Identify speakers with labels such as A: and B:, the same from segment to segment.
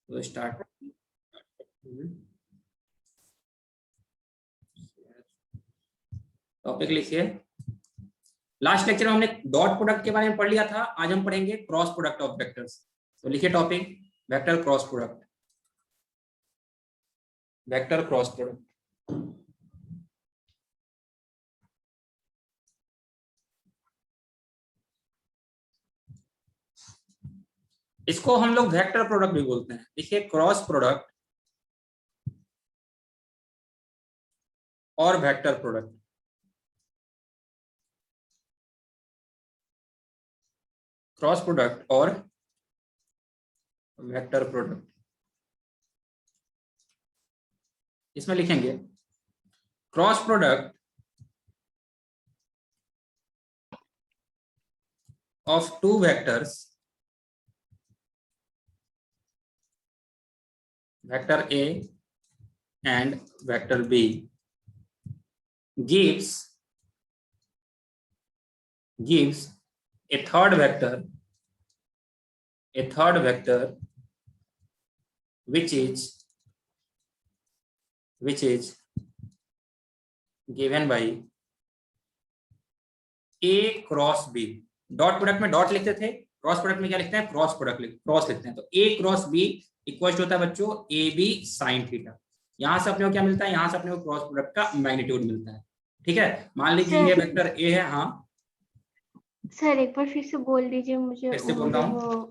A: तो start. Topic लिखिए। Last lecture में हमने डॉट प्रोडक्ट के बारे में पढ़ लिया था, आज हम पढ़ेंगे क्रॉस प्रोडक्ट ऑफ वेक्टर्स। तो लिखिए topic vector cross product. Vector cross product. इसको हम लोग वेक्टर प्रोडक्ट भी बोलते हैं। देखिए क्रॉस प्रोडक्ट और वेक्टर प्रोडक्ट। क्रॉस प्रोडक्ट और वेक्टर प्रोडक्ट, इसमें लिखेंगे cross product of two vectors, vector A and vector B gives a third vector which is given by A cross B। Dot product में dot लिखते थे, cross product में क्या लिखते हैं? क्रॉस प्रोडक्ट क्रॉस लिखते हैं। तो A क्रॉस B इक्वल होता है बच्चों ए बी साइन थीटा। यहां से अपने को क्या मिलता है? यहां से अपने को क्रॉस प्रोडक्ट का मैग्नीट्यूड मिलता है। ठीक है, मान लीजिए ये वेक्टर ए है। हाँ
B: सर एक बार फिर से बोल दीजिए मुझे।
A: फिर से बोल रहा हूं,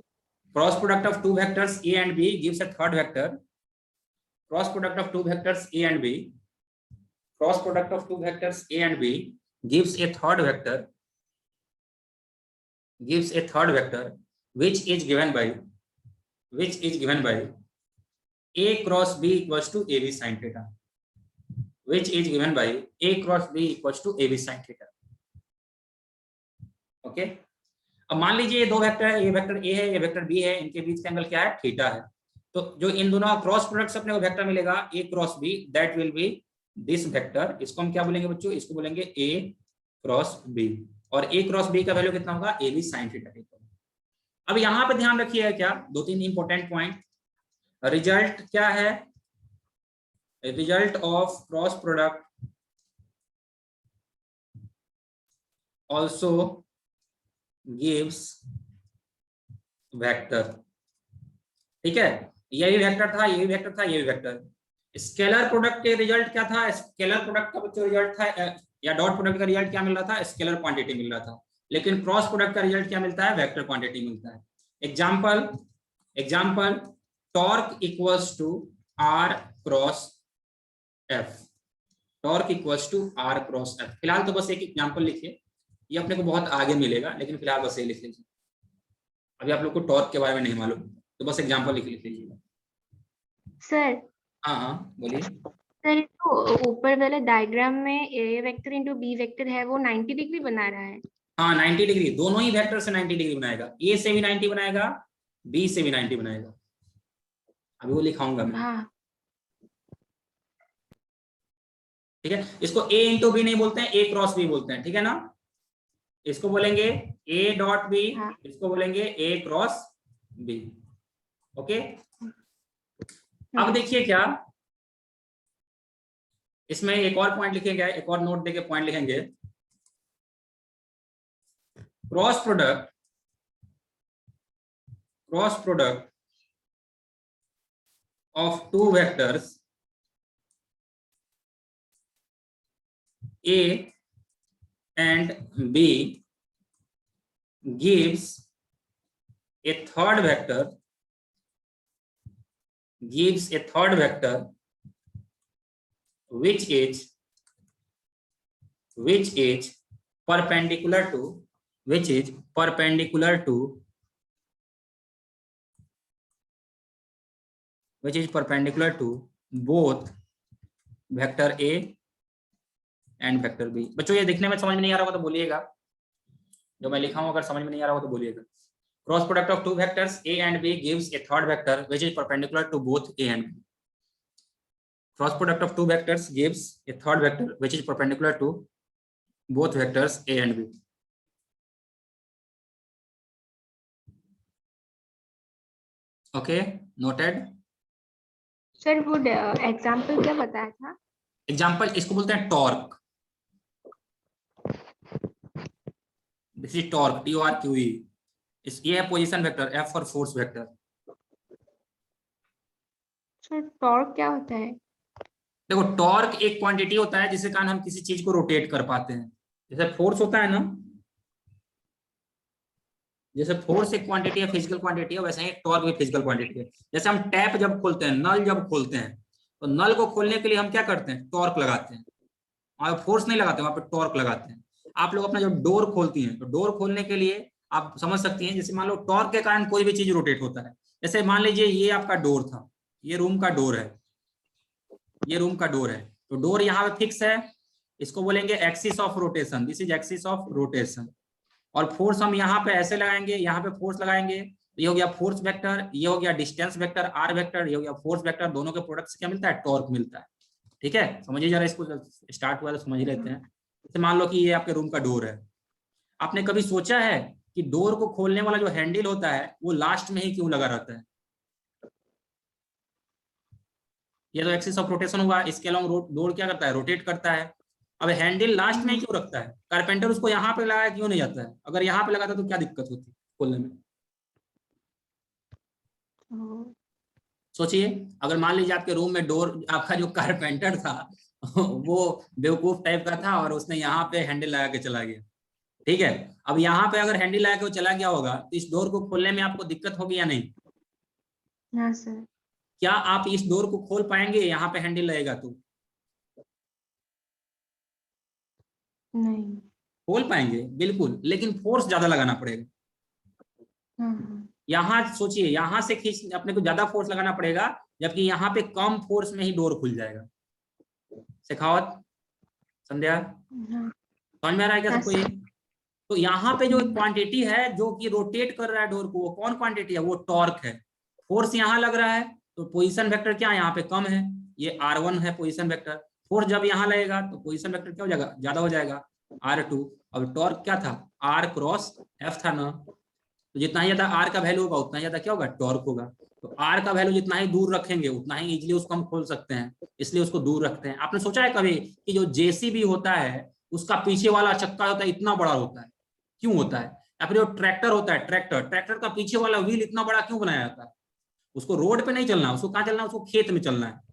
A: cross product of two vectors A and B gives a third vector. Cross product of two vectors A and B, cross product of two vectors A and B gives a third vector which is given by A cross B equals to AB sin theta, which is given by A cross B equals to AB sin theta। Okay, अब मान लीजिए ये दो vector है, ये vector A है, ये vector B है, इनके बीच का एंगल क्या है? थीटा है। तो जो इन दोनों क्रॉस प्रोडक्ट से अपने को वेक्टर मिलेगा A cross B, that will be this vector. इसको हम क्या बोलेंगे बच्चों? इसको बोलेंगे A क्रॉस B, और A क्रॉस B का वैल्यू कितना होगा? AB sin theta. अब यहां पे ध्यान रखिएगा क्या, दो तीन इंपॉर्टेंट पॉइंट। रिजल्ट क्या है? Result of cross product also gives vector. ठीक है, ये भी वेक्टर था, ये भी वेक्टर था, ये भी वेक्टर। स्केलर प्रोडक्ट के रिजल्ट क्या था? स्केलर प्रोडक्ट का बच्चों रिजल्ट था, या डॉट प्रोडक्ट का रिजल्ट क्या मिल रहा था? स्केलर क्वांटिटी मिल रहा था। लेकिन क्रॉस प्रोडक्ट का रिजल्ट क्या मिलता है? वेक्टर क्वांटिटी मिलता है। Example torque equals to R cross F. Torque equals to R cross F. फिलहाल तो बस एक एग्जाम्पल लिखिए, ये अपने को बहुत आगे मिलेगा, लेकिन फिलहाल बस ये लिख लीजिए। अभी आप लोग को टॉर्क के बारे में नहीं मालूम, तो बस एग्जाम्पल लिख लीजिएगा।
B: सर
A: हाँ हाँ बोलिए।
B: सर तो ऊपर वाले डायग्राम में ए वेक्टर इंटू बी वेक्टर है, वो 90 डिग्री बना रहा है।
A: हाँ 90 डिग्री, दोनों ही वेक्टर से 90 डिग्री बनाएगा। ए से भी 90 बनाएगा, बी से भी 90 बनाएगा। अभी वो लिखाऊंगा मैं।
B: हाँ
A: ठीक है, इसको ए इंटू बी नहीं बोलते हैं, ए क्रॉस बी बोलते हैं। ठीक है ना, इसको बोलेंगे ए डॉट बी, इसको बोलेंगे ए क्रॉस बी। ओके, अब देखिए क्या इसमें एक और पॉइंट लिखेंगे, एक और नोट देके पॉइंट लिखेंगे। Cross product of two vectors A and B gives a third vector which is perpendicular to both vector A and vector B. बच्चों ये दिखने में समझ में नहीं आ रहा होगा तो बोलिएगा, जो मैं लिखा हूं अगर समझ में नहीं आ रहा होगा तो बोलिएगा। Cross product of two vectors A and B gives a third vector which is perpendicular to both A and B. Cross product of two vectors gives a third vector which is perpendicular to both vectors A and B. Okay, noted.
B: Sir वो example क्या बताया था?
A: Example इसको बोलते हैं torque. This is torque, TORQE। ये है position vector, F for force vector.
B: Sir torque क्या होता है?
A: देखो टॉर्क एक क्वांटिटी होता है जिसके कारण हम किसी चीज को रोटेट कर पाते हैं। जैसे फोर्स होता है ना, जैसे फोर्स एक क्वांटिटी है, फिजिकल क्वांटिटी है, वैसे ही टॉर्क भी फिजिकल क्वांटिटी है। जैसे हम टैप जब खोलते हैं, नल जब खोलते हैं, तो नल को खोलने के लिए हम क्या करते हैं? टॉर्क लगाते हैं। और फोर्स नहीं लगाते, वहां पे टॉर्क लगाते हैं। आप लोग अपना जो डोर खोलती हैं, तो डोर खोलने के लिए आप समझ सकती हैं, जैसे मान लो टॉर्क के कारण कोई भी चीज रोटेट होता है। जैसे मान लीजिए ये आपका डोर था, ये रूम का डोर है, ये रूम का डोर है, तो डोर यहाँ पे फिक्स है, इसको बोलेंगे axis of rotation, this is axis of rotation. और फोर्स हम यहाँ पे ऐसे लगाएंगे, यहाँ पे फोर्स लगाएंगे, ये हो गया फोर्स वेक्टर, ये हो गया डिस्टेंस वेक्टर आर वेक्टर, ये हो गया फोर्स वेक्टर। दोनों के प्रोडक्ट से क्या मिलता है? टॉर्क मिलता है। ठीक है, समझिए जरा इसको, स्टार्ट हुआ तो समझ ही लेते हैं। जैसे मान लो कि ये आपके रूम का डोर है, आपने कभी सोचा है कि डोर को खोलने वाला जो हैंडल होता है वो लास्ट में ही क्यों लगा रहता है? ये तो एक्सिस ऑफ रोटेशन हुआ, इसके अलावा डोर क्या करता है? रोटेट करता है। अब हैंडल लास्ट में ही क्यों रखता है? कारपेंटर उसको यहाँ पे लगाया क्यों नहीं जाता है? अगर यहाँ पे लगाता तो क्या दिक्कत होती खोलने में? सोचिए, अगर मान लीजिए आपके रूम में डोर, आपका जो कारपेंटर था वो बेवकूफ टाइप का था और उसने यहाँ पे हैंडल लगा के चला गया। ठीक है, अब यहाँ पे अगर हैंडल लगा के वो चला गया होगा तो इस डोर को खोलने में आपको दिक्कत होगी या नहीं?
B: हाँ सर।
A: क्या आप इस डोर को खोल पाएंगे यहाँ पे हैंडल लगेगा तो?
B: नहीं।
A: खोल पाएंगे बिल्कुल, लेकिन फोर्स ज्यादा लगाना पड़ेगा।
B: हाँ।
A: यहाँ सोचिए, यहाँ से खींच अपने को ज्यादा फोर्स लगाना पड़ेगा, जबकि यहाँ पे कम फोर्स में ही डोर खुल जाएगा। शेखावत, संध्या,
B: हाँ।
A: समझ में आ रहा है क्या
B: हाँ
A: सबको ये?
B: सर।
A: तो यहाँ पे जो क्वांटिटी है जो कि रोटेट कर रहा है डोर को, वो कौन क्वांटिटी है? वो टॉर्क है। फोर्स यहाँ लग रहा है, तो पोजीशन वेक्टर क्या है? यहाँ पे कम है, ये R1 है पोजीशन वेक्टर। फोर्स जब यहाँ लगेगा तो पोजीशन वेक्टर क्या हो जाएगा? ज्यादा हो जाएगा, R2। अब टॉर्क क्या था? R क्रॉस F था ना, तो जितना ही ज्यादा R का वैल्यू होगा उतना ही ज्यादा क्या होगा? टॉर्क होगा। तो R का वैल्यू जितना ही दूर रखेंगे उतना ही इजिली उसको हम खोल सकते हैं, इसलिए उसको दूर रखते हैं। आपने सोचा है कभी कि जो JCB होता है उसका पीछे वाला चक्का होता है इतना बड़ा होता है, क्यों होता है? या फिर जो ट्रैक्टर होता है, ट्रैक्टर का पीछे वाला व्हील इतना बड़ा क्यों बनाया जाता है? उसको रोड पे नहीं चलना, उसको कहाँ चलना है? उसको खेत में चलना है।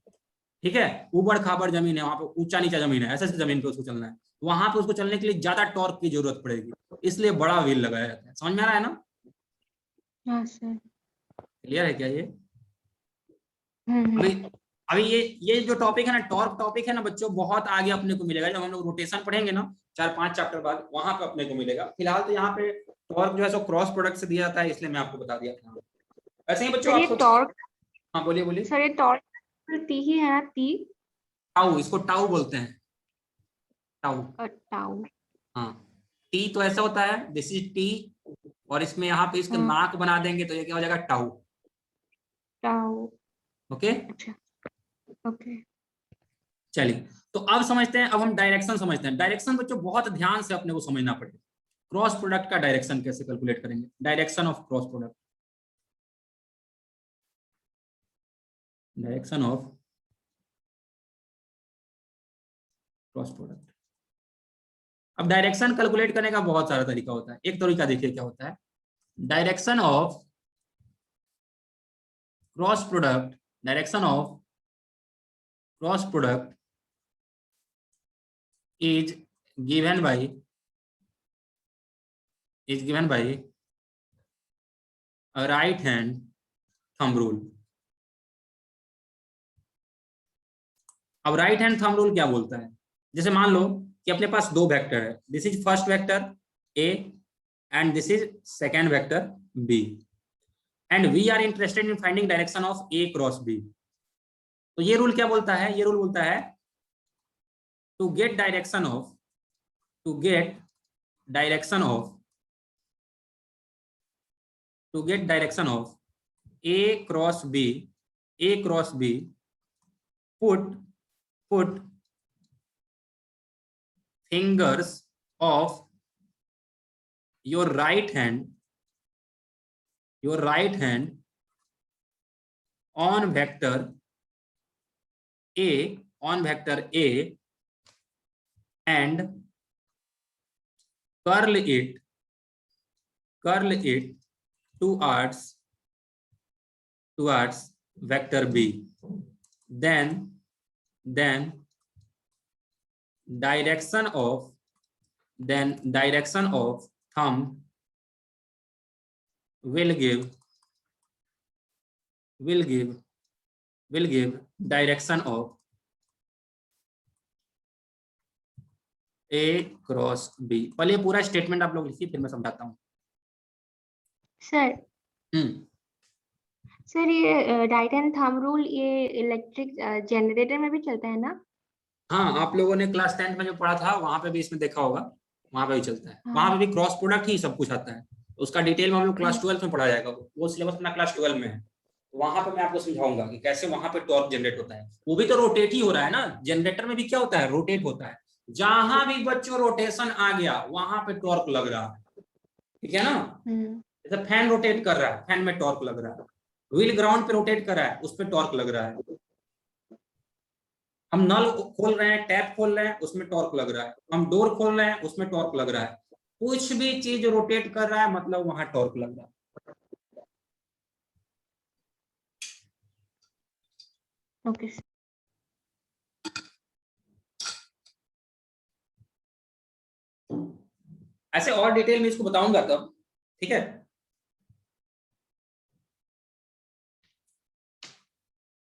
A: ठीक है, ऊबड़ खाबड़ जमीन है, वहां पे ऊंचा नीचा जमीन है, ऐसे जमीन पे उसको चलना है, वहां पे उसको चलने के लिए ज्यादा टॉर्क की जरूरत पड़ेगी, इसलिए बड़ा व्हील लगाया जाता है। समझ में आ रहा है ना?
B: हाँ सर।
A: क्लियर है क्या ये?
B: हम्म।
A: अभी अभी ये जो टॉपिक है ना, टॉर्क टॉपिक है ना बच्चों, बहुत आगे अपने को मिलेगा जब हम लोग रोटेशन पढ़ेंगे ना, 4-5 चैप्टर बाद, वहां पे अपने को मिलेगा। फिलहाल तो यहाँ पे टॉर्क जो है सो क्रॉस प्रोडक्ट से दिया जाता है, इसलिए मैं आपको बता दिया था। ऐसे ही बच्चों
B: सर
A: आप
B: ये
A: सोच,
B: टॉर्क,
A: हाँ बोलिए बोलिए।
B: सर ये टॉर्क टी ही है ना? टी
A: टाउ, इसको टाउ बोलते हैं, टाउ।
B: और टाउ।
A: हाँ, टी तो ऐसा होता है, दिस इज टी, और इसमें यहाँ पे इसके
B: हाँ।
A: नाक बना देंगे तो ये क्या हो जाएगा? टाउ।
B: टाउ।
A: ओके,
B: अच्छा। ओके।
A: चलिए। तो अब समझते हैं, अब हम डायरेक्शन समझते हैं। डायरेक्शन बच्चों बहुत ध्यान से अपने को समझना पड़ेगा। क्रॉस प्रोडक्ट का डायरेक्शन कैसे कैलकुलेट करेंगे? Direction of cross product, direction of cross product. अब डायरेक्शन कैलकुलेट करने का बहुत सारा तरीका होता है। एक तरीका देखिए क्या होता है। Direction of cross product, direction of cross product is given by a right hand thumb rule। अब राइट हैंड थंब रूल क्या बोलता है? जैसे मान लो कि अपने पास दो वेक्टर है, this is first vector A and this is second vector B, and we are interested in finding direction of A cross B। तो ये रूल क्या बोलता है? ये रूल बोलता है to get direction of, to get direction of, to get direction of A cross B, A cross B, put fingers of your right hand on vector A on vector A and curl it towards vector B, then direction of thumb will give direction of A cross B। पहले पूरा statement आप लोग लिखिए, फिर मैं समझाता हूँ।
B: Sir sir ये राइट हैंड थंब रूल ये इलेक्ट्रिक जनरेटर में भी चलता है ना?
A: हाँ, आप लोगों ने क्लास 10 में जो पढ़ा था वहां पे भी इसमें देखा होगा, वहां पे भी चलता है।
B: हाँ।
A: वहां पे भी क्रॉस प्रोडक्ट ही सब कुछ आता है, उसका डिटेल में हम लोग क्लास
B: हाँ।
A: 12 में पढ़ा जाएगा। वो सिलेबस अपना क्लास 12 में है, वहां पे मैं आपको समझाऊंगा कि कैसे वहां पे टॉर्क जनरेट होता है। वो भी तो रोटेट ही हो रहा है ना, जनरेटर में भी क्या होता है, रोटेट होता है। जहां भी बच्चों रोटेशन आ गया वहां पे टॉर्क लग रहा है, ठीक है ना। जैसे फैन रोटेट कर रहा है, फैन में टॉर्क लग रहा है। व्हील ग्राउंड पे रोटेट कर रहा है, उस पर टॉर्क लग रहा है। हम नल खोल रहे हैं, टैप खोल रहे हैं, उसमें टॉर्क लग रहा है। हम डोर खोल रहे हैं, उसमें टॉर्क लग रहा है। कुछ भी चीज रोटेट कर रहा है मतलब वहां टॉर्क लग रहा है।
B: ओके।
A: ऐसे और डिटेल में इसको बताऊंगा तब, ठीक है।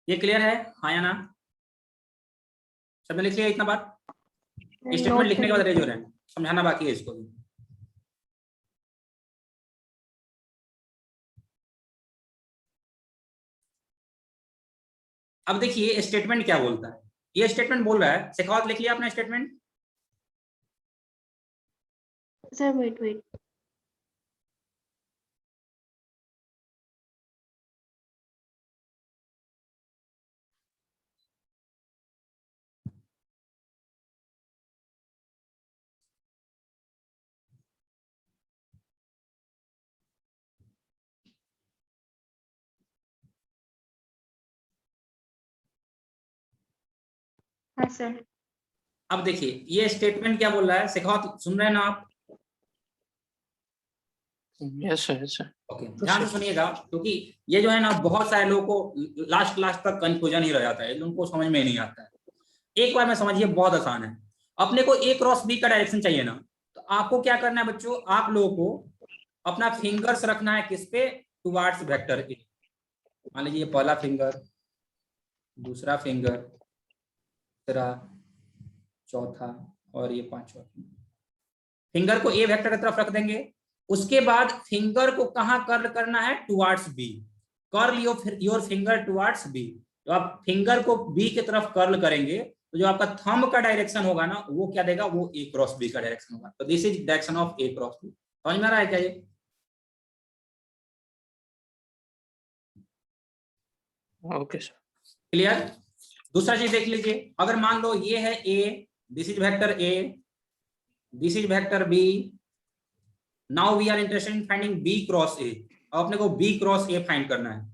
A: ये क्लियर है, हाँ या ना? सबने लिख लिया इतना बात? स्टेटमेंट लिखने के बाद रेज हो रहे हैं, समझाना बाकी है इसको भी। अब देखिए स्टेटमेंट क्या बोलता है। ये स्टेटमेंट बोल रहा है, शेखावत लिख लिया आपने स्टेटमेंट?
B: सर वेट हाँ सर।
A: अब देखिए ये स्टेटमेंट क्या बोल रहा है, शेखावत सुन रहे हैं ना आप?
C: Yes sir.
A: ओके, ध्यान से सुनिएगा, क्योंकि ये जो है ना बहुत सारे लोगों को लास्ट तक कंफ्यूजन ही रह जाता है, उनको समझ में नहीं आता है। एक बार में समझिए, बहुत आसान है। अपने को ए क्रॉस बी का डायरेक्शन चाहिए ना, तो आपको क्या करना है बच्चों, आप लोगों को अपना फिंगर्स रखना है किस पे, टुवार्ड्स वेक्टर ए। मान लीजिए पहला फिंगर, दूसरा फिंगर, तीसरा, चौथा और ये पांचवा फिंगर को ए वेक्टर की तरफ रख देंगे। उसके बाद फिंगर को कहां कर्ल करना है, towards B. Curl your finger towards B. तो आप फिंगर को बी की तरफ कर्ल करेंगे तो जो आपका थंब का डायरेक्शन होगा ना, वो क्या देगा, वो ए क्रॉस बी का डायरेक्शन होगा। तो this is direction of A cross B. समझ में आ रहा है क्या ये?
C: Okay sir.
A: क्लियर? दूसरा चीज देख लीजिए, अगर मान लो ये है A, this is vector A, this is vector B. Now we are interested in finding B cross A. अब अपने को बी क्रॉस ए फाइंड करना है।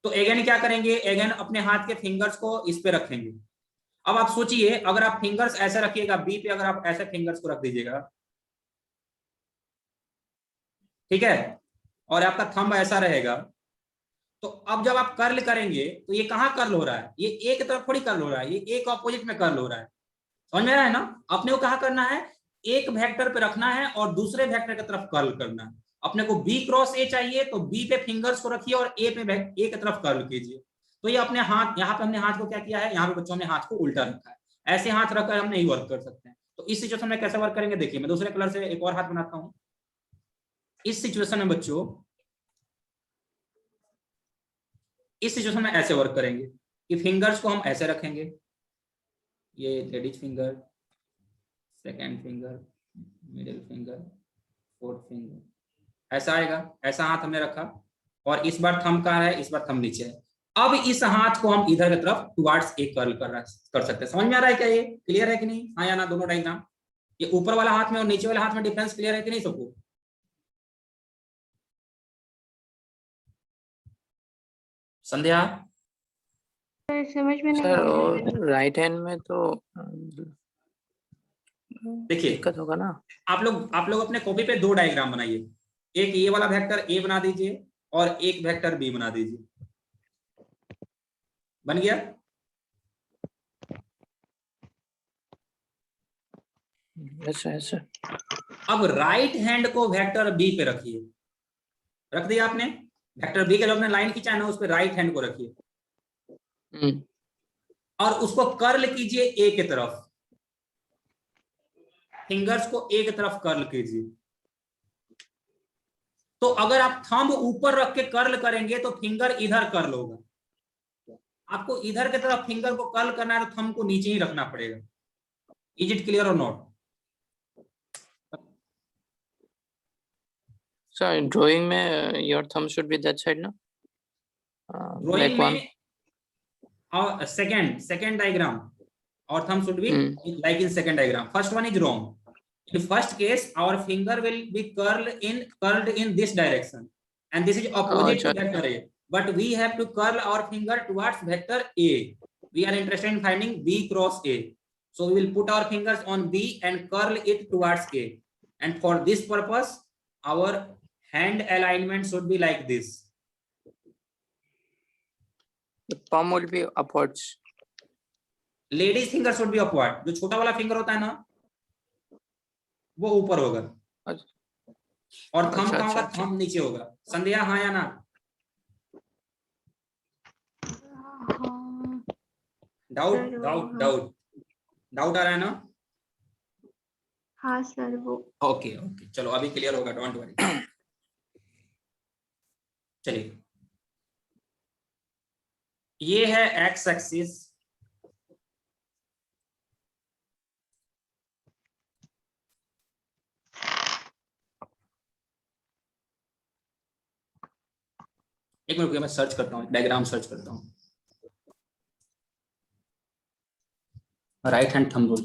A: तो अगेन क्या करेंगे, अगेन अपने हाथ के फिंगर्स को इस पे रखेंगे। अब आप सोचिए, अगर आप फिंगर्स ऐसे रखिएगा बी पे, अगर आप ऐसे फिंगर्स को रख दीजिएगा, ठीक है, और आपका थंब ऐसा रहेगा, तो अब जब आप कर्ल करेंगे तो ये कहां कर्ल हो रहा है, ये एक तरफ थोड़ी कर्ल हो रहा है, ये एक ऑपोजिट में कर्ल हो रहा है। समझ में आ रहा है ना? अपने को कहां करना है, एक वेक्टर पे रखना है और दूसरे वेक्टर की तरफ कर्ल करना है। अपने को बी क्रॉस ए चाहिए, तो बी पे फिंगर्स को रखिए और ए पे ए की तरफ कर्ल कीजिए। तो ये अपने हाथ, यहाँ पे हमने हाथ को क्या किया है, यहाँ पे बच्चों ने हाथ को उल्टा रखा है। ऐसे हाथ रखकर हम नहीं वर्क कर सकते हैं। तो इस सिचुएशन में कैसे वर्क करेंगे, देखिए मैं दूसरे कलर से एक और हाथ बनाता हूं। इस सिचुएशन में बच्चों, इस सिचुएशन में ऐसे वर्क करेंगे कि फिंगर्स को हम ऐसे रखेंगे, ये ladies finger, second finger, middle finger, fourth finger, ऐसा आएगा। ऐसा हाथ हमने रखा और इस बार थंब कहाँ है, इस बार थंब नीचे है। अब इस हाथ को हम इधर की तरफ टुवार्ड्स ए कर्ल कर सकते हैं। समझ में आ रहा है क्या ये? क्लियर है कि नहीं, हाँ या ना? दोनों डायग्राम, ये ऊपर वाला हाथ में और नीचे वाले हाथ में डिफरेंस क्लियर है कि नहीं सबको? संध्या
B: सर समझ में नहीं
C: सर
B: आ रहा है।
C: और राइट हैंड में तो
A: देखिए
C: दिक्कत होगा ना।
A: आप लोग अपने कॉपी पे दो डायग्राम बनाइए, एक ये वाला वेक्टर ए बना दीजिए और एक वेक्टर बी बना दीजिए। बन गया?
C: Yes sir, yes sir.
A: अब राइट हैंड को वेक्टर बी पे रखिए। रख दिया आपने? वेक्टर बी का जो आपने लाइन खींचा है ना उस पे राइट हैंड को रखिए और उसको कर्ल कीजिए ए की तरफ। फिंगर्स को ए की तरफ कर्ल कीजिए। तो अगर आप थंब ऊपर रख के कर्ल करेंगे तो फिंगर इधर कर्ल होगा। आपको इधर की तरफ फिंगर को कर्ल करना है तो थंब को नीचे ही रखना पड़ेगा। इज इट क्लियर और नॉट?
C: सर ड्राइंग में your thumb should be that side ना,
A: ड्राइंग
C: black one.
A: में और सेकंड डायग्राम और thumb should be like in second diagram. First one is wrong. In first case, our finger will be curled in this direction, and this is opposite to
C: अच्छा,
A: vector A. But we have to curl our finger towards vector A. We are interested in finding B cross A. So we will put our fingers on B and curl it towards A. And for this purpose, our hand alignment should be like this.
C: the palm will be upwards.
A: Ladies finger should be upward. जो छोटा वाला finger होता है ना वो ऊपर होगा और थंब
C: अच्छा,
A: कहाँ होगा?
C: अच्छा।
A: थंब नीचे होगा। संध्या हाँ या ना?
B: हाँ
A: डाउट
B: सर,
A: डाउट
B: हाँ।
A: डाउट डाउट आ रहा है ना?
B: हाँ सर वो
A: ओके ओके चलो अभी क्लियर होगा, डोंट वरी। चलिए ये है एक्स एक्सिस, एक मिनट मैं सर्च करता हूँ, डायग्राम सर्च करता हूँ। Right hand thumb rule.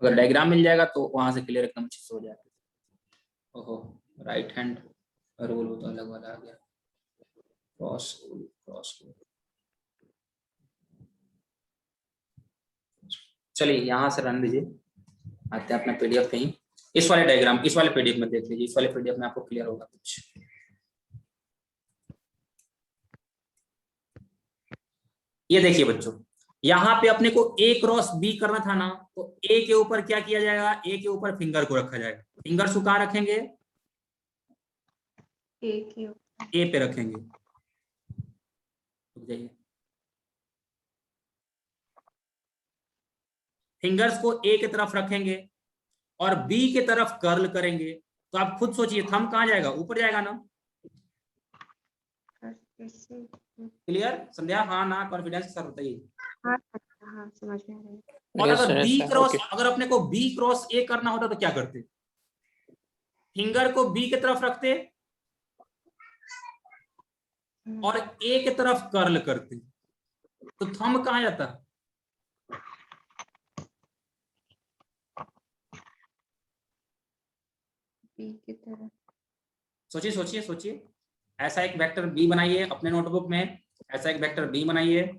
A: अगर डायग्राम मिल जाएगा तो वहां से क्लियर एकदम अच्छे से हो जाएगा। ओहो राइट हैंड रूल तो अलग वाला आ गया। Cross rule, cross rule. चलिए यहां से रन दीजिए, आते हैं अपना पीडीएफ कहीं। इस वाले डायग्राम, इस वाले पीडीएफ में देख लीजिए, इस वाले पीडीएफ में आपको क्लियर होगा कुछ। ये देखिए बच्चों, यहाँ पे अपने को ए क्रॉस बी करना था ना, तो ए के ऊपर क्या किया जाएगा? ए के ऊपर फिंगर को रखा जाएगा। फिंगर को कहाँ रखेंगे? ए पे रखेंगे। रुक जाइए, फिंगर्स को ए की तरफ रखेंगे और बी की तरफ कर्ल करेंगे। तो आप खुद सोचिए थंब कहाँ जाएगा? ऊपर जाएगा ना? क्लियर संध्या? हाँ ना? कॉन्फिडेंस के साथ बताइए।
B: हाँ समझ में आ रहा है।
A: और
C: Yes,
A: अगर
C: sir,
A: B
C: yes, sir.
A: Cross,
C: Okay.
A: अगर अपने को बी क्रॉस ए करना होता तो क्या करते? फिंगर को बी की तरफ रखते और ए की तरफ कर्ल करते, तो थंब कहाँ जाता?
B: बी की तरफ।
A: सोचिए सोचिए सोचिए। ऐसा एक वेक्टर बी बनाइए अपने नोटबुक में, ऐसा एक वेक्टर बी बनाइए,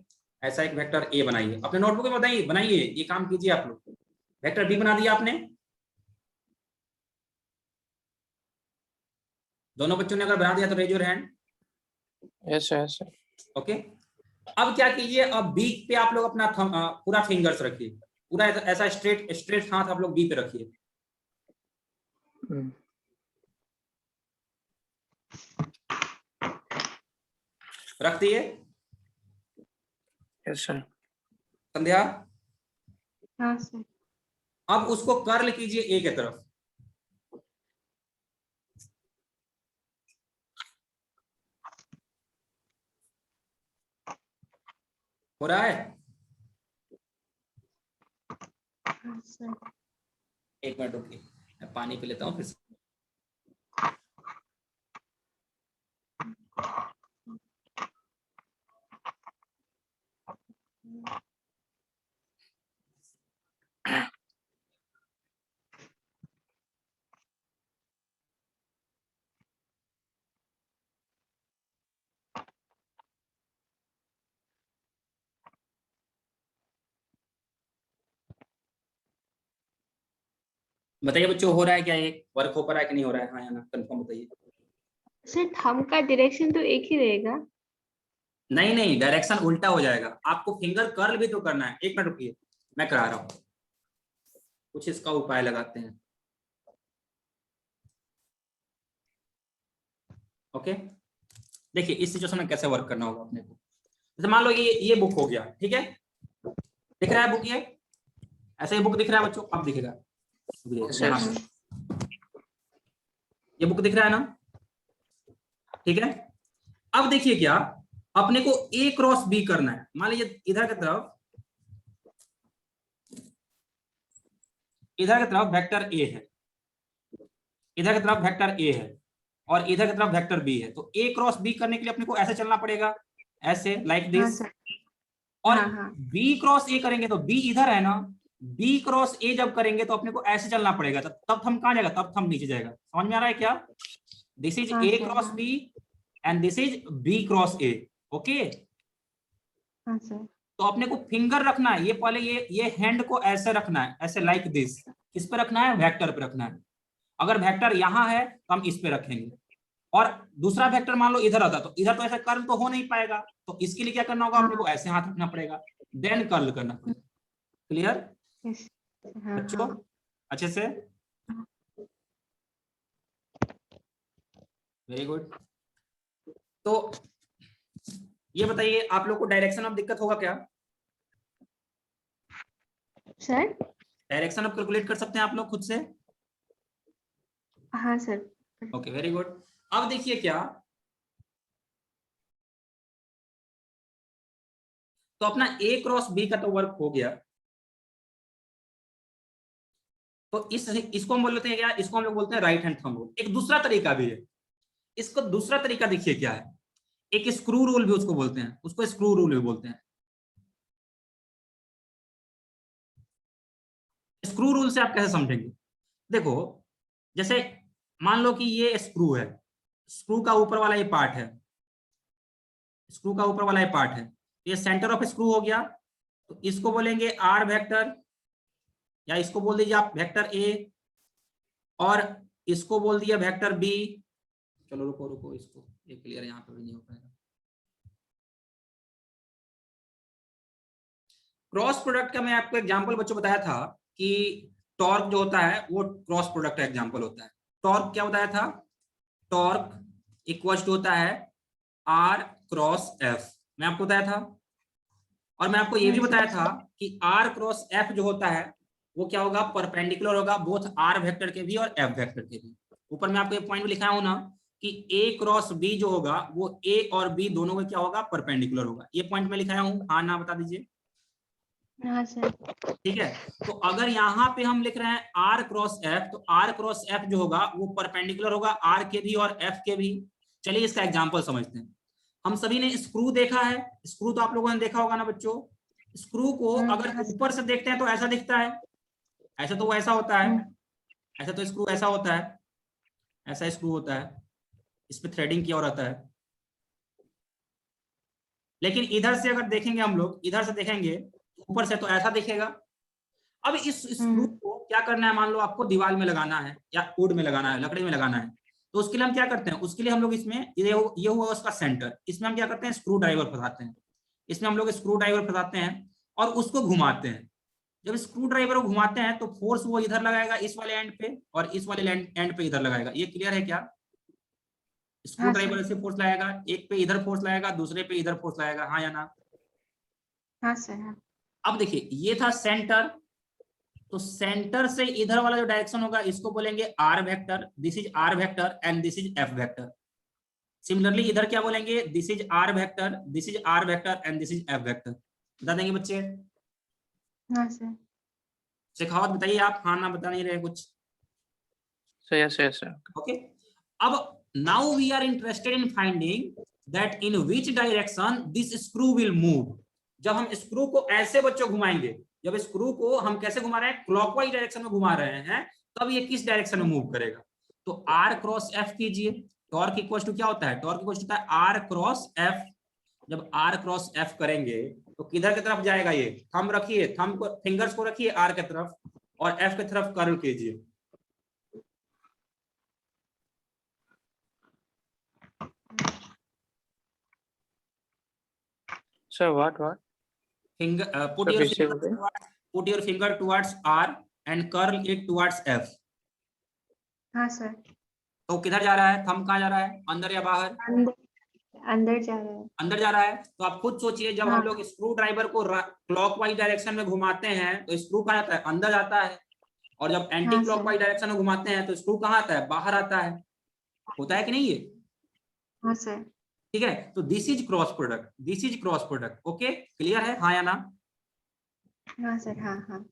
A: ऐसा एक वेक्टर ए बनाइए अपने नोटबुक में। बताइए, बनाइए, ये काम कीजिए आप लोग। वेक्टर बी बना दिया आपने? दोनों बच्चों ने अगर बना दिया तो raise your hand.
C: Yes, sir, yes, sir.
A: Okay, अब क्या कीजिए? अब बी पे आप लोग अपना पूरा फिंगर्स रखिए, पूरा ऐसा स्ट्रेट स्ट्रेट हाथ आप लोग बी पे रखिए। रख दिए?
C: Yes, sir.
A: संध्या
B: हाँ सर।
A: अब उसको कर्ल कीजिए ए की तरफ। हो रहा है?
B: हाँ सर।
A: एक मिनट रुकिए, मैं पानी पी लेता हूँ फिर से। बताइए बच्चों, हो रहा है क्या, ये वर्क हो पा रहा है कि नहीं हो रहा है? हाँ या ना, कंफर्म बताइए।
B: सर थंब का डायरेक्शन तो एक ही रहेगा।
A: नहीं नहीं, डायरेक्शन उल्टा हो जाएगा। आपको फिंगर कर्ल भी तो करना है। एक मिनट रुकिए, मैं करा रहा हूँ, कुछ इसका उपाय लगाते हैं। ओके, देखिए इस सिचुएशन में कैसे वर्क करना होगा अपने को। जैसे मान लो ये बुक हो गया, ठीक है, दिख रहा है बुक, ये ऐसे ही बुक दिख रहा है बच्चों, अब दिखेगा
C: Yes,
A: यहाँ
C: yes.
A: पे, ये बुक दिख रहा है ना, ठीक है। अब देखिए क्या, अपने को ए क्रॉस बी करना है। मान लीजिए इधर की तरफ वेक्टर ए है, इधर की तरफ वेक्टर ए है, और इधर की तरफ वेक्टर बी है। तो ए क्रॉस बी करने के लिए अपने को ऐसे चलना पड़ेगा, ऐसे लाइक
B: हाँ
A: दिस।
B: सर।
A: और
B: हाँ हाँ
A: बी क्रॉस ए करेंगे तो बी इधर है ना, बी क्रॉस ए जब करेंगे तो अपने को ऐसे चलना पड़ेगा। तब थंब कहां जाएगा? तब थंब नीचे जाएगा। समझ में आ रहा है क्या? दिस इज
B: हाँ
A: ए
B: सर।
A: क्रॉस
B: हाँ
A: B and this is B cross A. Okay,
B: हाँ सर।
A: तो अपने को फिंगर रखना है, ये पहले ये हैंड को ऐसे रखना है, ऐसे लाइक दिस। किस पे रखना है? वेक्टर पे रखना है। अगर वेक्टर यहाँ है तो हम इस पे रखेंगे, और दूसरा वेक्टर मान लो इधर आता तो इधर तो ऐसा कर्ल तो हो नहीं पाएगा। तो इसके लिए क्या करना होगा? अपने
B: हाँ
A: को ऐसे हाथ रखना पड़ेगा, देन कर्ल करना पड़ेगा। Clear
B: yes. हाँ
A: बच्चों,
B: हाँ
A: अच्छे से? Very good. तो ये बताइए, आप लोग को डायरेक्शन ऑफ दिक्कत होगा क्या?
B: सर।
A: डायरेक्शन ऑफ कैलकुलेट कर सकते हैं आप लोग खुद से?
B: हाँ सर।
A: Okay, very good. अब देखिए क्या, तो अपना ए क्रॉस बी का तो वर्क हो गया। तो इसको हम बोलते हैं क्या? इसको हम लोग बोलते हैं राइट हैंड थंब रूल। एक दूसरा तरीका भी है, इसको दूसरा तरीका देखिए क्या है, एक स्क्रू रूल भी उसको बोलते हैं, उसको स्क्रू रूल भी बोलते हैं। स्क्रू रूल से आप कैसे समझेंगे? देखो, जैसे मान लो कि ये स्क्रू है, स्क्रू का ऊपर वाला ये पार्ट है, स्क्रू का ऊपर वाला ये पार्ट है, ये सेंटर ऑफ स्क्रू हो गया। तो इसको बोलेंगे आर वेक्टर, या इसको बोल दीजिए आप वेक्टर ए, और इसको बोल दिया वेक्टर बी। चलो रुको रुको, इसको ये क्लियर यहाँ पे भी नहीं हो पाएगा। क्रॉस प्रोडक्ट का मैं आपको एग्जांपल बच्चों बताया था कि टॉर्क जो होता है वो क्रॉस प्रोडक्ट का एग्जांपल होता है। टॉर्क क्या बताया था? टॉर्क इक्वल टू होता है आर क्रॉस एफ, मैं आपको बताया था। और मैं आपको ये भी बताया था कि आर क्रॉस एफ जो होता है वो क्या होगा? परपेंडिकुलर होगा बोथ आर वेक्टर के भी और एफ वेक्टर के भी। ऊपर मैं आपको ये पॉइंट भी लिखाया हूं ना कि ए क्रॉस बी जो होगा वो ए और बी दोनों का क्या होगा? परपेंडिकुलर होगा। ये पॉइंट मैं लिखाया हूं, हाँ ना बता दीजिए।
B: हाँ सर।
A: ठीक है, तो अगर यहाँ पे हम लिख रहे हैं आर क्रॉस एफ, तो आर क्रॉस एफ जो होगा वो परपेंडिकुलर होगा आर के भी और एफ के भी। चलिए इसका एग्जांपल समझते हैं। हम सभी ने स्क्रू देखा है, स्क्रू तो आप लोगों ने देखा होगा ना बच्चों। स्क्रू को अगर ऊपर से देखते हैं तो ऐसा दिखता है, ऐसा तो ऐसा होता है, ऐसा तो स्क्रू ऐसा होता है, ऐसा स्क्रू होता है, इस पे थ्रेडिंग किया रहता है। लेकिन इधर से अगर देखेंगे हम लोग, इधर से देखेंगे ऊपर से तो ऐसा दिखेगा। अब इस स्क्रू को क्या करना है? मान लो आपको दीवार में लगाना है या वुड में लगाना है, लकड़ी में लगाना है, तो उसके लिए हम क्या करते हैं? उसके लिए हम लोग इसमें ये हुआ उसका सेंटर, इसमें हम क्या करते हैं? स्क्रू ड्राइवर फंसाते हैं। इसमें हम लोग स्क्रू ड्राइवर फंसाते हैं और उसको घुमाते हैं। जब स्क्रू ड्राइवर को घुमाते हैं तो फोर्स वो इधर लगाएगा इस वाले एंड पे, और इस वाले एंड पे इधर लगाएगा। ये क्लियर है क्या? स्क्रू
B: हाँ
A: ड्राइवर
B: सर।
A: ऐसे फोर्स लगाएगा, एक पे इधर फोर्स लगाएगा, दूसरे पे इधर फोर्स लगाएगा, हाँ या ना?
B: हाँ सर।
A: अब देखिए ये था सेंटर, तो सेंटर से इधर वाला जो डायरेक्शन होगा इसको बोलेंगे R vector, this is R vector and this is F vector. Similarly इधर क्या बोलेंगे? This is R vector, this is R vector and this is F vector. बता देंगे बच्चे?
B: हाँ सर।
A: शेखावत बताइए आप, हाँ ना बता नहीं रहे कुछ।
C: So yes, yes, sir.
A: Okay, अब now we are interested in finding that in which direction this screw will move. जब हम स्क्रू को ऐसे बच्चों घुमाएंगे, जब स्क्रू को हम कैसे घुमा रहे हैं? क्लॉकवाइज डायरेक्शन में घुमा रहे हैं, तब ये किस डायरेक्शन में मूव करेगा? तो आर क्रॉस एफ कीजिए। टॉर्क इक्वल टू क्या होता है? टॉर्क इक्वल टू होता है आर क्रॉस एफ। जब आर क्रॉस एफ करेंगे तो किधर की तरफ जाएगा? ये थंब रखिए, थंब को, फिंगर्स को रखिए आर की तरफ और एफ की तरफ कर्ल कीजिए।
C: Sir, what?
A: Finger, put
C: Sir,
A: your
C: फिर से
A: finger
C: बोलिए।
A: towards, put your finger towards R and curl it towards F.
B: हाँ सर,
A: तो किधर जा रहा है, थंब कहाँ जा रहा है, अंदर या बाहर?
B: अंदर जा रहा है।
A: अंदर जा रहा है। तो आप खुद सोचिए, जब
B: हाँ।
A: हम लोग स्क्रू ड्राइवर को क्लॉकवाइज डायरेक्शन में घुमाते हैं तो स्क्रू कहाँ जाता है, अंदर जाता है, और जब एंटी
B: हाँ
A: क्लॉकवाइज डायरेक्शन में घुमाते हैं तो स्क्रू कहाँ आता है, बाहर आता है। होता है कि नहीं ये?
B: हाँ सर।
A: ठीक है, तो this is cross product, this is cross product. Okay, clear है, हाँ या ना?
B: हाँ सर, हाँ।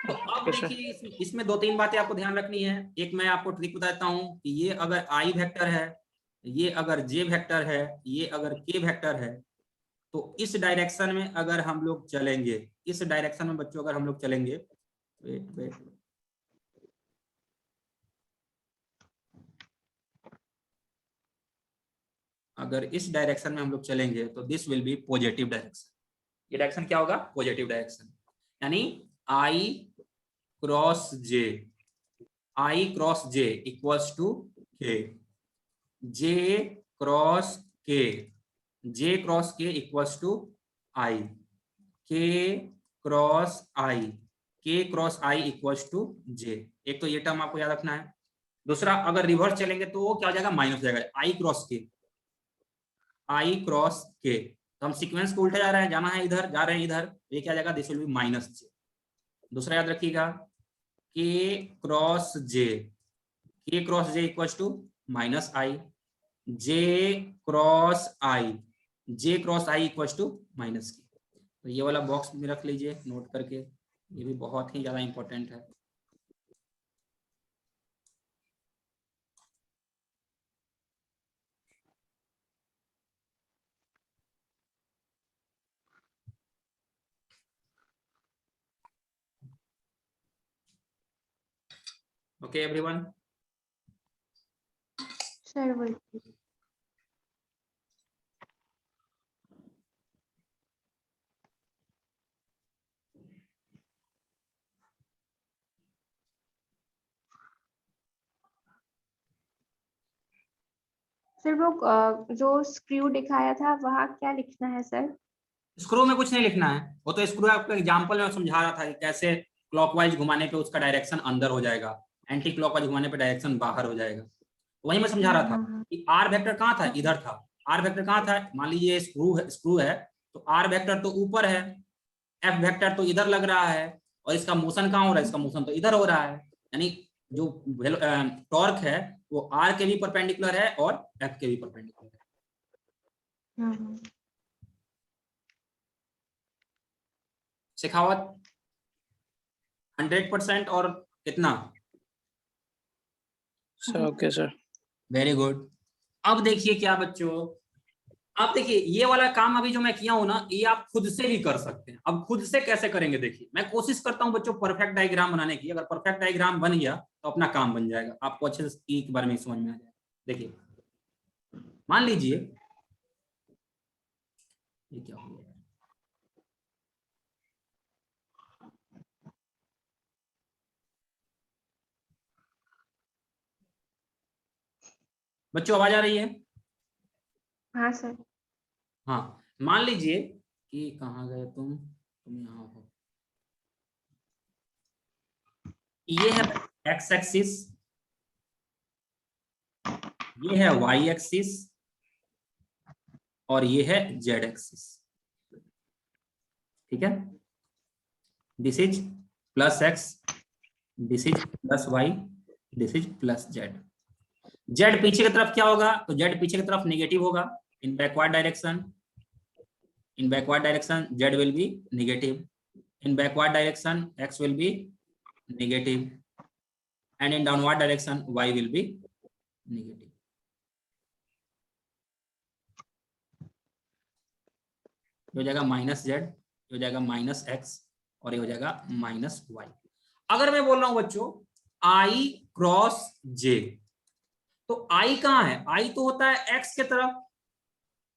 A: तो अब
C: Yes, sir.
A: देखिए, इसमें दो तीन बातें आपको ध्यान रखनी है। एक मैं आपको ट्रिक बताता हूँ कि ये अगर आई वेक्टर है, ये अगर जे वेक्टर है, ये अगर के वेक्टर है, तो इस डायरेक्शन में अगर हम लोग चलेंगे, इस डायरेक्शन में बच्चों अगर हम लोग चलेंगे, वेट, अगर इस डायरेक्शन में हम लोग चलेंगे तो this will be positive direction. ये डायरेक्शन क्या होगा, पॉजिटिव डायरेक्शन। यानी I cross J, I cross J equals to K, J cross K, J cross K equals to I, K cross I, K cross I equals to J. एक तो ये term आपको याद रखना है। दूसरा, अगर रिवर्स चलेंगे तो वो क्या हो जाएगा, माइनस हो जाएगा, आई क्रॉस के, आई क्रॉस के। तो हम सीक्वेंस को उल्टा जा रहे हैं, जाना है इधर, जा रहे हैं इधर, ये क्या जाएगा, this will be minus J. दूसरा याद रखिएगा, K cross J, K cross J equals to minus I, J cross I, J cross I equals to minus K. तो ये वाला बॉक्स में रख लीजिए नोट करके, ये भी बहुत ही ज्यादा इंपॉर्टेंट है। ओके एवरीवन,
B: सर बोलिए। सर वो जो स्क्रू दिखाया था वहाँ क्या लिखना है सर?
A: स्क्रू में कुछ नहीं लिखना है, वो तो स्क्रू आपको एग्जांपल में समझा रहा था कि कैसे क्लॉकवाइज घुमाने पे उसका डायरेक्शन अंदर हो जाएगा, एंटी क्लॉकवाइज घुमाने पे डायरेक्शन बाहर हो जाएगा। वही मैं समझा रहा था कि आर वेक्टर कहाँ था, इधर था। आर वेक्टर कहाँ था, मान लीजिए स्क्रू है तो आर वेक्टर तो ऊपर है, एफ वेक्टर तो इधर लग रहा है, और इसका मोशन कहाँ हो रहा है, इसका मोशन तो इधर हो रहा है। यानी जो टॉर्क है वो आर के भी परपेंडिकुलर है और एफ के भी परपेंडिकुलर है। शेखावत 100% और कितना?
C: Sir, okay, sir.
A: Very good. अब देखिए क्या बच्चों, अब देखिए ये वाला काम अभी जो मैं किया हूं ना, ये आप खुद से भी कर सकते हैं। अब खुद से कैसे करेंगे, देखिए मैं कोशिश करता हूं बच्चों परफेक्ट डायग्राम बनाने की। अगर परफेक्ट डायग्राम बन गया तो अपना काम बन जाएगा, आपको अच्छे से एक बार में समझ में आ जाएगा। देखिए मान लीजिए ये क्या हो गया, बच्चों आवाज आ रही है?
B: हाँ सर।
A: हाँ, मान लीजिए कि कहाँ गए तुम यहाँ हो। ये है एक्स एक्सिस, ये है वाई एक्सिस, और ये है जेड एक्सिस। ठीक है, this is plus X, this is plus Y, this is plus Z. Z पीछे की तरफ क्या होगा, तो जेड पीछे की तरफ नेगेटिव होगा in backward direction. In backward direction Z will be negative, in backward direction X will be negative, and in downward direction Y will be negative. हो जाएगा माइनस जेड, हो जाएगा माइनस एक्स, और ये हो जाएगा माइनस वाई। अगर मैं बोल रहा हूं बच्चों आई क्रॉस जे, तो आई कहां है, आई तो होता है एक्स के तरफ,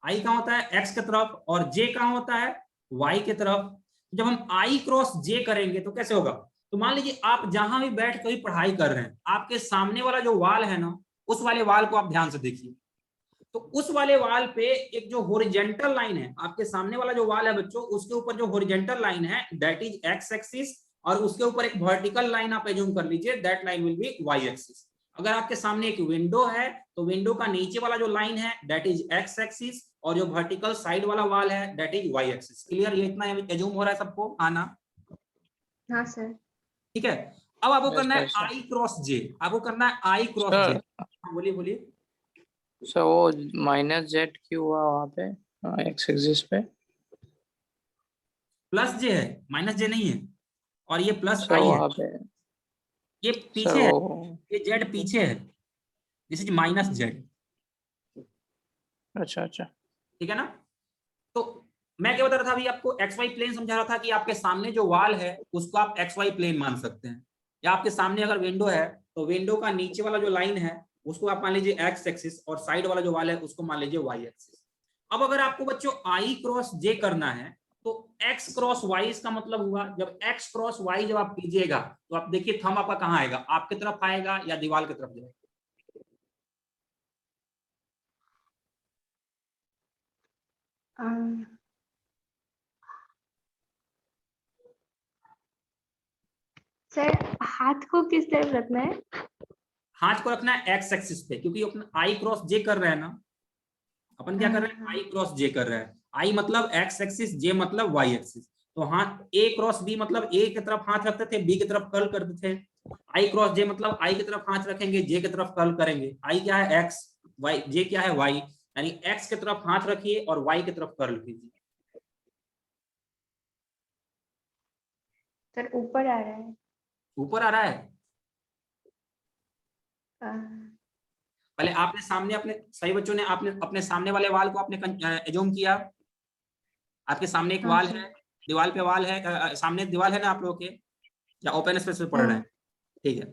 A: आई कहां होता है एक्स के तरफ, और जे कहां होता है वाई के तरफ। जब हम आई क्रॉस जे करेंगे तो कैसे होगा, तो मान लीजिए आप जहां भी बैठ कर पढ़ाई कर रहे हैं, आपके सामने वाला जो वाल है ना, उस वाले वाल को आप ध्यान से देखिए। तो उस वाले वाल पे एक जो हॉरिजेंटल लाइन है, आपके सामने वाला जो वाल है बच्चों, उसके ऊपर जो हॉरिजेंटल लाइन है दैट इज एक्स एक्सिस, और उसके ऊपर एक वर्टिकल लाइन आप एज्यूम कर लीजिए, that line will be Y axis. अगर आपके सामने एक विंडो है तो विंडो का नीचे वाला जो लाइन है दैट इज एक्स एक्सिस, और जो वर्टिकल साइड वाला वाल है that is Y axis. Clear? ये इतना एज्यूम हो रहा है सबको? आना
B: हाँ सर।
A: ठीक है। अब आपको
C: Yes,
A: करना है
C: yes, sir.
A: आई क्रॉस जे, आपको करना है आई क्रॉस जे।
C: सर
A: बोलिए बोलिए।
C: सर वो -z क्यों हुआ वहाँ पे एक्स एक्सिस पे?
A: प्लस जे है, माइनस जे नहीं है, और ये प्लस
C: सर
A: आई है।
C: वहाँ पे
A: ये
C: सर
A: पीछे है,
C: वो
A: ये जेड पीछे है, दिस इज माइनस जेड।
C: अच्छा अच्छा
A: ठीक है ना? तो मैं क्या बता रहा था अभी आपको, एक्स वाई प्लेन समझा रहा था कि आपके सामने जो वाल है उसको आप एक्स वाई प्लेन मान सकते हैं, या आपके सामने अगर विंडो है तो विंडो का नीचे वाला जो लाइन है उसको आप मान लीजिए एक्स एक्सिस, और साइड वाला जो वाल है उसको मान लीजिए वाई एक्सिस। अब अगर आपको बच्चों आई क्रॉस जे करना है तो एक्स क्रॉस वाई इसका मतलब हुआ, जब एक्स क्रॉस वाई जब आप कीजिएगा तो आप देखिए थंब आपका कहाँ आएगा, आपकी तरफ आएगा या दीवार की तरफ जाएगा?
B: सर हाथ को किस तरफ रखना है?
A: हाथ को रखना है एक्स एक्सिस पे, क्योंकि अपन आई क्रॉस जे कर रहे हैं ना, अपन क्या कर रहे हैं,
B: हाँ,
A: आई क्रॉस जे कर रहे हैं। आई मतलब एक्स एक्सिस, जे मतलब वाई एक्सिस। तो हाथ ए क्रॉस बी मतलब ए की तरफ हाथ रखते थे, बी की तरफ कर्ल करते थे। आई क्रॉस जे मतलब आई की तरफ हाथ रखेंगे, जे की तरफ कर्ल करेंगे। आई क्या है एक्स, वाई जे क्या है वाई, यानी एक्स की तरफ हाथ रखिए और वाई की तरफ कर्ल कीजिए।
B: सर ऊपर आ रहा है।
A: ऊपर आ रहा है?
B: आ,
A: पहले आपने सामने अपने सही बच्चों ने आपने अपने सामने वाले वाल को आपने एज्यूम किया, आपके सामने एक
B: हाँ
A: वाल
B: सर।
A: है, दीवार पे वाल है, सामने दीवार है ना आप लोगों के, या ओपन स्पेस में पढ़ रहे हैं? ठीक है।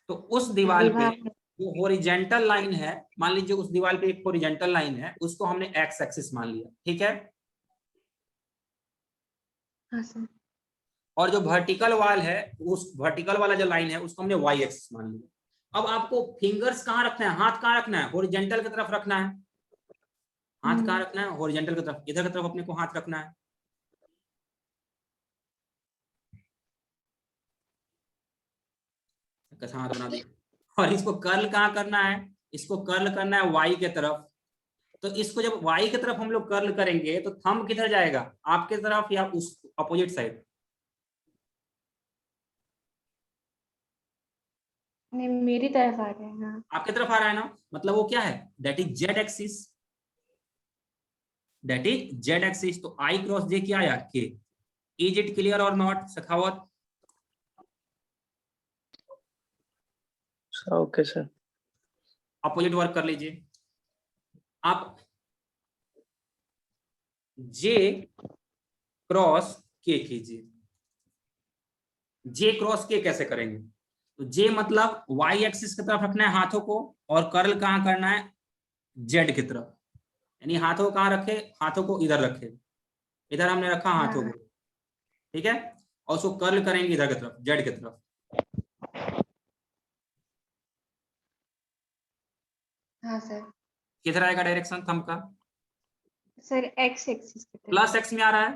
A: तो उस दीवार पे
B: दीवार।
A: जो हॉरिजेंटल लाइन है, मान लीजिए उस दीवार पे एक हॉरिजेंटल लाइन है, उसको हमने एक्स एक्सिस मान लिया, ठीक है।
B: हाँ सर।
A: और जो वर्टिकल वाल है, उस वर्टिकल वाला जो लाइन है उसको हमने वाई एक्सिस मान लिया। अब आपको फिंगर्स कहाँ रखना है, हाथ कहाँ रखना है, हॉरिजेंटल की तरफ रखना है। हाथ कहाँ रखना है, हॉरिजेंटल की तरफ, इधर की तरफ अपने को हाथ रखना है। कैसा हाथ बना दिया। और इसको कर्ल कहाँ करना है, इसको कर्ल करना है वाई के तरफ। तो इसको जब वाई की तरफ हम लोग कर्ल करेंगे तो थंब किधर जाएगा, आपके तरफ या उस अपोजिट साइड?
B: नहीं, मेरी तरफ आ रहे हैं। हाँ।
A: आपके तरफ आ रहा है ना, मतलब वो क्या है, that is Z axis, that is Z axis. तो आई क्रॉस जे क्या आया, के। इज इट क्लियर और not Sakhawat?
C: Sir okay sir
A: opposite work कर लीजिए आप, जे क्रॉस के कीजिए। जे क्रॉस के कैसे करेंगे, तो जे मतलब वाई एक्सिस की तरफ रखना है हाथों को, और कर्ल कहाँ करना है, जेड की तरफ। यानी हाथों को कहाँ रखे, हाथों को इधर रखे, इधर हमने रखा हाथों
B: हाँ।
A: को, ठीक है। और उसको कर्ल करेंगे इधर की तरफ, जेड की तरफ।
B: हाँ सर।
A: किधर आएगा डायरेक्शन थंब का,
B: सर एक्स एक्सिस की तरफ।
A: प्लस एक्स में आ रहा है,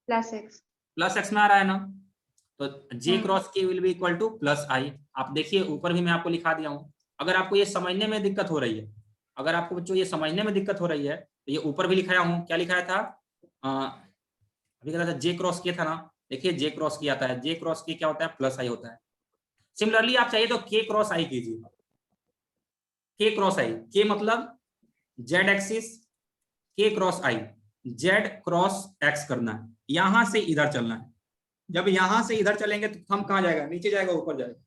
B: प्लस एक्स।
A: प्लस एक्स में आ रहा है ना। तो जे
B: हाँ।
A: Cross K will be equal to plus I. आप देखिए ऊपर भी मैं आपको लिखा दिया हूं। अगर आपको ये समझने में दिक्कत हो रही है, अगर आपको बच्चों ये समझने में दिक्कत हो रही है तो ये ऊपर भी लिखाया हूं, क्या लिखाया था, अभी कहा था जे क्रॉस के था ना। देखिए जे क्रॉस की आता है, जे क्रॉस के क्या होता है, प्लस आई होता है। सिमिलरली आप चाहिए तो के क्रॉस आई कीजिए। के क्रॉस आई, के मतलब जेड एक्सिस, के क्रॉस आई, जेड क्रॉस एक्स करना है, यहां से इधर चलना है। जब यहां से इधर चलेंगे तो हम कहाँ जाएगा, नीचे जाएगा ऊपर जाएगा?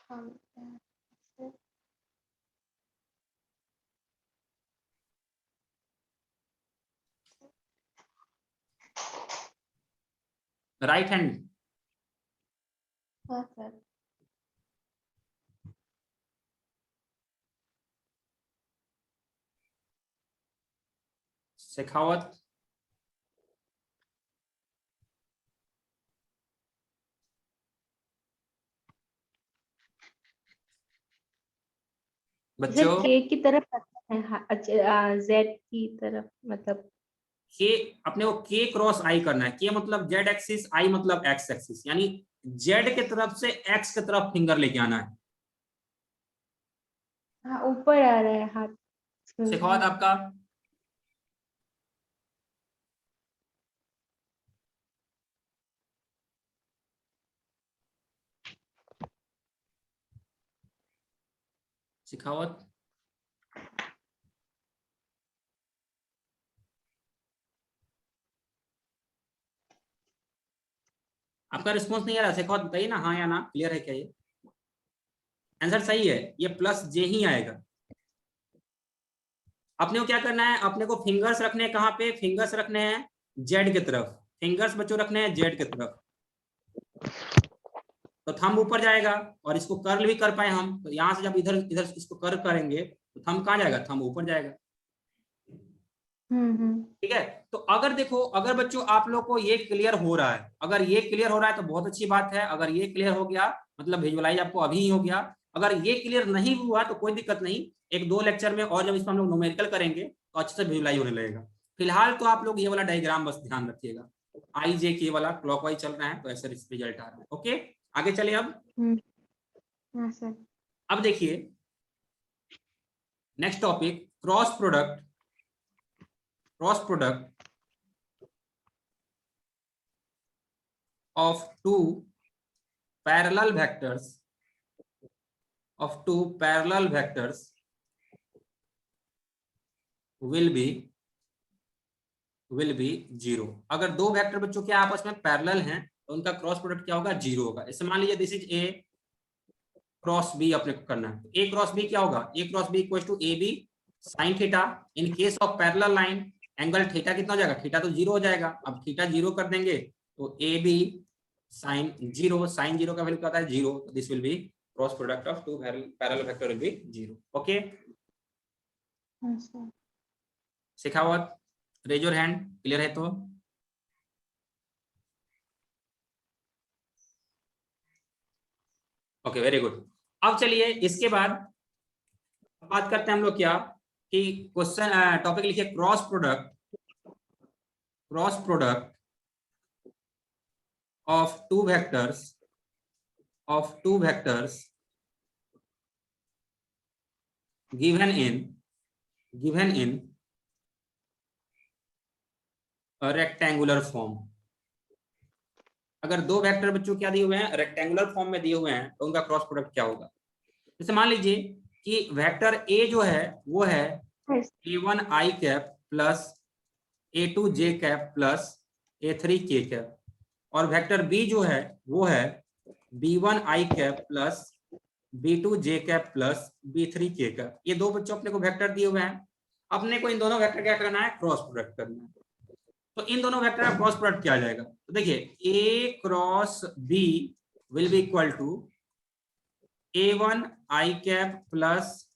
B: हाँ, सर।
A: Right hand.
B: हाँ सर।
A: शेखावत। बच्चों
B: के की तरफ है, हाँ, अच्छा जेड की तरफ मतलब।
A: के अपने को के क्रॉस आई करना है। के मतलब जेड एक्सिस, आई मतलब एक्स एक्सिस, यानी जेड के तरफ से एक्स की तरफ फिंगर लेके आना है।
B: हाँ ऊपर आ रहा है हाथ।
A: शेखावत आपका शेखावत आपका रिस्पॉन्स नहीं आ रहा। शेखावत बताइए ना, हाँ या ना, क्लियर है क्या ये? आंसर सही है, ये प्लस जे ही आएगा। अपने को क्या करना है, अपने को फिंगर्स रखने हैं कहाँ पे, फिंगर्स रखने हैं जेड की तरफ। फिंगर्स बच्चों रखने हैं जेड की तरफ। तो थंब ऊपर जाएगा और इसको कर्ल भी कर पाए हम, तो यहां से जब इधर इधर इसको कर्ल करेंगे तो थंब कहाँ जाएगा, थंब ऊपर जाएगा। ठीक है। तो अगर देखो, अगर बच्चों आप लोग को ये क्लियर हो रहा है, अगर ये क्लियर हो रहा है तो बहुत अच्छी बात है। अगर ये क्लियर हो गया मतलब विजुअलाइज आपको अभी ही हो गया। अगर ये क्लियर नहीं हुआ तो कोई दिक्कत नहीं, एक दो लेक्चर में और जब इसमें हम लोग न्यूमेरिकल करेंगे तो अच्छे से विजुअलाइज होने लगेगा। फिलहाल तो आप लोग ये वाला डायग्राम बस ध्यान रखिएगा। आई जे के वाला क्लॉकवाइज चल रहा है तो ऐसे रिजल्ट आ रहा है। ओके, आगे चले। अब
B: हाँ सर।
A: अब देखिए next topic, cross product of two parallel vectors will be zero. अगर दो वेक्टर बच्चों के आपस में पैरेलल हैं तो उनका क्रॉस प्रोडक्ट क्या होगा, जीरो होगा। इससे मान लीजिए this is A cross B अपने को करना है, ए क्रॉस बी क्या होगा, A cross B equal to A B sine theta. In case of parallel line angle theta कितना हो जाएगा, थीटा तो जीरो हो जाएगा। अब थीटा जीरो कर देंगे तो A B sine zero, sine zero का वैल्यू क्या होता है, zero. This will be cross product of two parallel vector will be zero. Okay, Shekhawat raise your hand, clear है तो? Okay, very good. अब चलिए इसके बाद बात करते हैं हम लोग क्या, कि क्वेश्चन टॉपिक लिखिए cross product of two vectors given in a rectangular form। अगर दो वेक्टर बच्चों क्या दिए हुए हैं, रेक्टेंगुलर फॉर्म में दिए हुए हैं तो उनका क्रॉस प्रोडक्ट क्या होगा। जैसे मान लीजिए कि वेक्टर ए जो है वो है a1 i cap plus a2 j cap plus a3 k cap, और वेक्टर बी जो है वो है b1 i cap plus b2 j cap plus b3 k cap. ये दो बच्चों अपने को वेक्टर दिए हुए हैं, अपने को इन दोनों वेक्टर क्या करना है, क्रॉस प्रोडक्ट करना है। तो इन दोनों वेक्टर का क्रॉस प्रोडक्ट क्या आ जाएगा, तो देखिए a cross b will be equal to a1 i cap plus